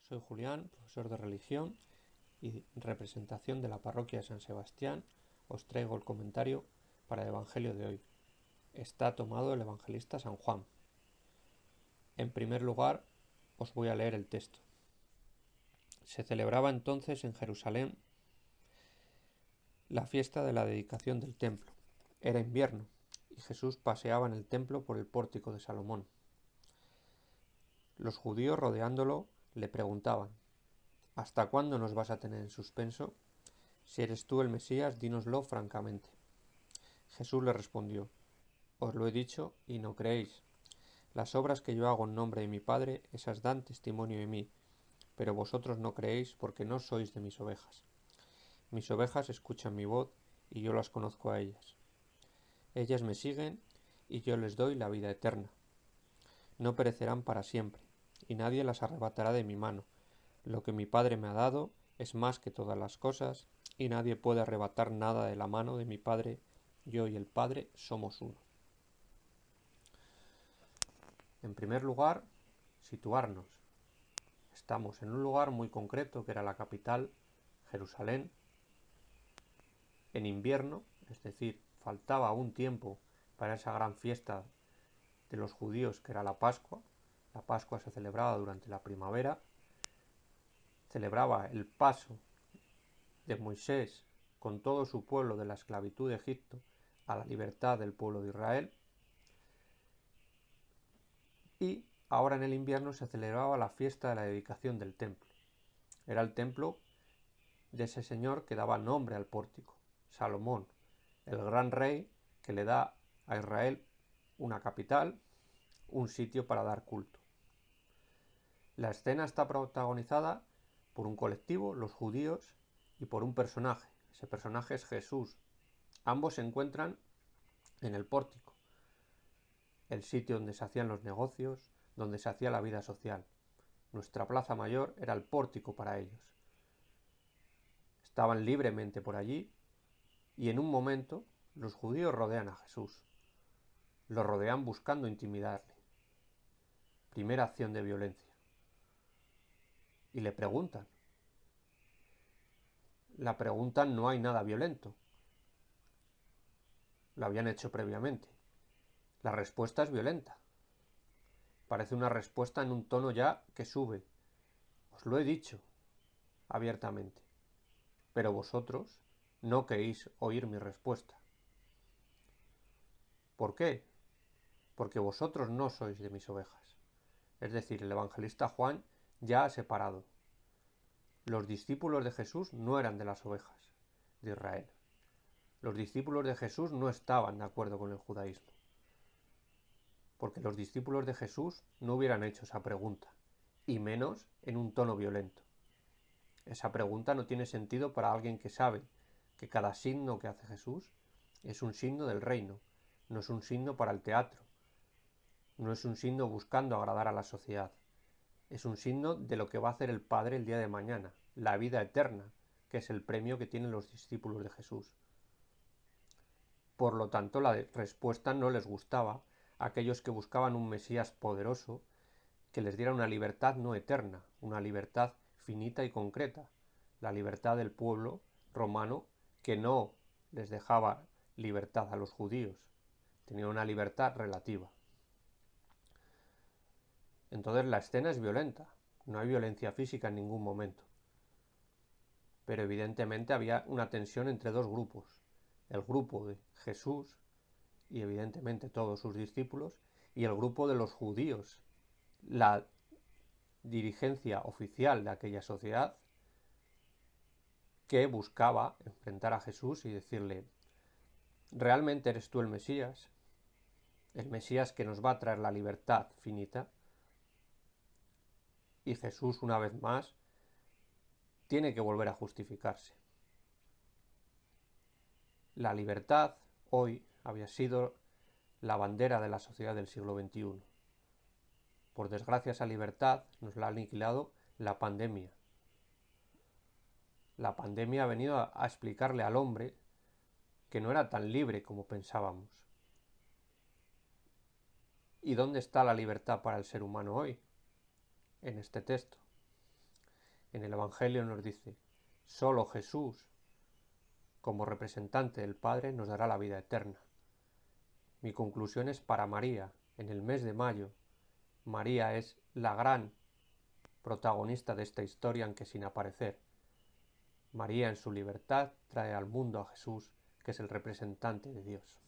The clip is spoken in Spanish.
soy Julián, profesor de religión y representación de la parroquia de San Sebastián. Os traigo el comentario para el Evangelio de hoy. Está tomado del evangelista San Juan. En primer lugar, os voy a leer el texto. Se celebraba entonces en Jerusalén la fiesta de la dedicación del templo. Era invierno y Jesús paseaba en el templo por el pórtico de Salomón. Los judíos rodeándolo le preguntaban: ¿Hasta cuándo nos vas a tener en suspenso? Si eres tú el Mesías, dínoslo francamente. Jesús le respondió: Os lo he dicho y no creéis. Las obras que yo hago en nombre de mi Padre, esas dan testimonio de mí, pero vosotros no creéis porque no sois de mis ovejas. Mis ovejas escuchan mi voz y yo las conozco a ellas. Ellas me siguen y yo les doy la vida eterna. No perecerán para siempre, y nadie las arrebatará de mi mano. Lo que mi Padre me ha dado es más que todas las cosas, y nadie puede arrebatar nada de la mano de mi Padre. Yo y el Padre somos uno. En primer lugar, situarnos. Estamos en un lugar muy concreto, que era la capital, Jerusalén, en invierno, es decir, faltaba un tiempo para esa gran fiesta de los judíos, que era la Pascua. La Pascua se celebraba durante la primavera, celebraba el paso de Moisés con todo su pueblo de la esclavitud de Egipto a la libertad del pueblo de Israel, y ahora en el invierno se celebraba la fiesta de la dedicación del templo. Era el templo de ese señor que daba nombre al pórtico, Salomón, el gran rey que le da a Israel una capital, un sitio para dar culto. La escena está protagonizada por un colectivo, los judíos, y por un personaje. Ese personaje es Jesús. Ambos se encuentran en el pórtico, el sitio donde se hacían los negocios, donde se hacía la vida social. Nuestra plaza mayor era el pórtico para ellos. Estaban libremente por allí y en un momento los judíos rodean a Jesús. Lo rodean buscando intimidarle. Primera acción de violencia. Y le preguntan. La preguntan, no hay nada violento. Lo habían hecho previamente. La respuesta es violenta. Parece una respuesta en un tono ya que sube. Os lo he dicho abiertamente, pero vosotros no queréis oír mi respuesta. ¿Por qué? Porque vosotros no sois de mis ovejas. Es decir, el evangelista Juan ya ha separado. Los discípulos de Jesús no eran de las ovejas de Israel. Los discípulos de Jesús no estaban de acuerdo con el judaísmo. Porque los discípulos de Jesús no hubieran hecho esa pregunta, y menos en un tono violento. Esa pregunta no tiene sentido para alguien que sabe que cada signo que hace Jesús es un signo del reino, no es un signo para el teatro, no es un signo buscando agradar a la sociedad, es un signo de lo que va a hacer el Padre el día de mañana, la vida eterna, que es el premio que tienen los discípulos de Jesús. Por lo tanto, la respuesta no les gustaba a aquellos que buscaban un Mesías poderoso que les diera una libertad no eterna, una libertad finita y concreta, la libertad del pueblo romano que no les dejaba libertad a los judíos, tenía una libertad relativa. Entonces la escena es violenta, no hay violencia física en ningún momento, pero evidentemente había una tensión entre dos grupos, el grupo de Jesús y evidentemente todos sus discípulos y el grupo de los judíos, la dirigencia oficial de aquella sociedad que buscaba enfrentar a Jesús y decirle: ¿realmente eres tú el Mesías que nos va a traer la libertad finita? Y Jesús, una vez más, tiene que volver a justificarse. La libertad hoy había sido la bandera de la sociedad del siglo XXI. Por desgracia, esa libertad nos la ha aniquilado la pandemia. La pandemia ha venido a explicarle al hombre que no era tan libre como pensábamos. ¿Y dónde está la libertad para el ser humano hoy? En este texto. En el Evangelio nos dice, solo Jesús, como representante del Padre, nos dará la vida eterna. Mi conclusión es para María, en el mes de mayo. María es la gran protagonista de esta historia, aunque sin aparecer. María en su libertad trae al mundo a Jesús, que es el representante de Dios.